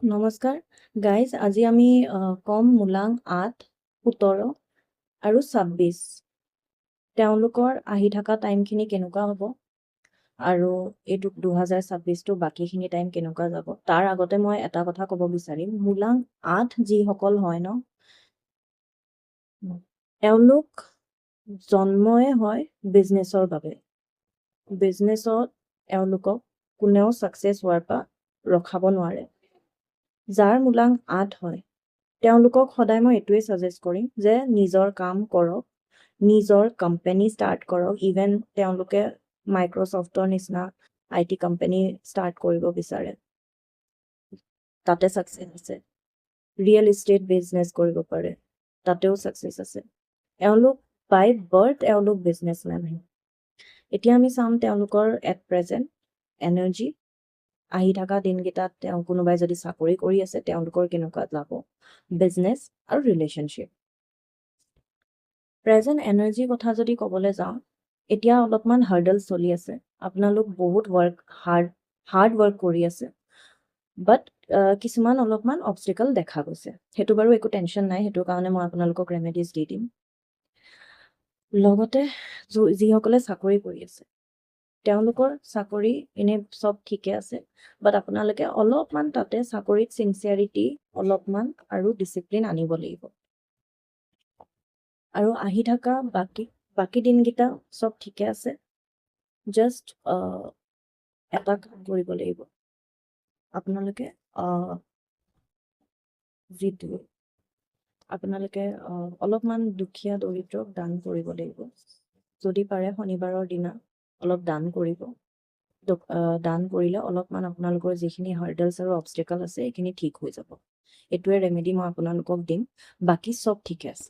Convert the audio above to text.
নমস্কাৰ গাইজ, আজি আমি কম মূলাং 8, 17 আৰু 26 তেওঁলোকৰ আহি থকা টাইমখিনি কেনেকুৱা হ'ব আৰু এইটো 2026টো বাকীখিনি টাইম কেনেকুৱা যাব। তাৰ আগতে মই এটা কথা ক'ব বিচাৰিম, মূলাং 8 যিসকল হয় ন, তেওঁলোক জন্মই হয় বিজনেছৰ বাবে। বিজনেছত এওঁলোকক কোনেও ছাকচেছ হোৱাৰ পৰা ৰখাব নোৱাৰে। যাৰ মূলাং 8 হয় তেওঁলোকক সদায় মই এইটোৱে ছাজেষ্ট কৰিম যে নিজৰ কাম কৰক, নিজৰ কোম্পানী ষ্টাৰ্ট কৰক। ইভেন তেওঁলোকে মাইক্ৰ'ছফ্টৰ নিচিনা IT কোম্পানী ষ্টাৰ্ট কৰিব বিচাৰে, তাতে ছাকচেছ আছে। ৰিয়েল ইষ্টেট বিজনেছ কৰিব পাৰে, তাতেও ছাকচেছ আছে। এওঁলোক বাই বাৰ্থ এওঁলোক বিজনেছমেন হয়। এতিয়া আমি চাম তেওঁলোকৰ এট প্ৰেজেণ্ট এনাৰ্জি, আহি থকা দিনকেইটাত তেওঁ কোনোবাই যদি চাকৰি কৰি আছে তেওঁলোকৰ কেনেকুৱা যাব বিজনেছ আৰু ৰিলেশ্যনশ্বিপ। প্ৰেজেণ্ট এনাৰ্জি কথা যদি ক'বলৈ যাওঁ, এতিয়া অলপমান হাৰ্ডল চলি আছে। আপোনালোক বহুত হাৰ্ড ৱৰ্ক কৰি আছে, বাট কিছুমান অলপমান অবষ্টিকল দেখা গৈছে। সেইটো বাৰু একো টেনশ্যন নাই, সেইটো কাৰণে মই আপোনালোকক ৰেমেডিজ দি দিম। লগতে যিসকলে চাকৰি কৰি আছে তেওঁলোকৰ চাকৰি এনে চব ঠিকে আছে, বাট আপোনালোকে অলপমান তাতে চাকৰিত চিনচিয়াৰিটি অলপমান আৰু ডিচিপ্লিন আনিব লাগিব। আৰু আহি থকা বাকী দিনকেইটা চব ঠিকে আছে, জাষ্ট এটা কাম কৰিব লাগিব। আপোনালোকে অলপমান দুখীয়া দৰিদ্ৰক দান কৰিব লাগিব। যদি পাৰে শনিবাৰৰ দিনা অলপ দান কৰিব। দান কৰিলে অলপমান আপোনালোকৰ যিখিনি হাৰ্ডলছ আৰু অবষ্টিকল আছে এইখিনি ঠিক হৈ যাব। এইটোৱে ৰেমেডি মই আপোনালোকক দিম, বাকী চব ঠিকে আছে।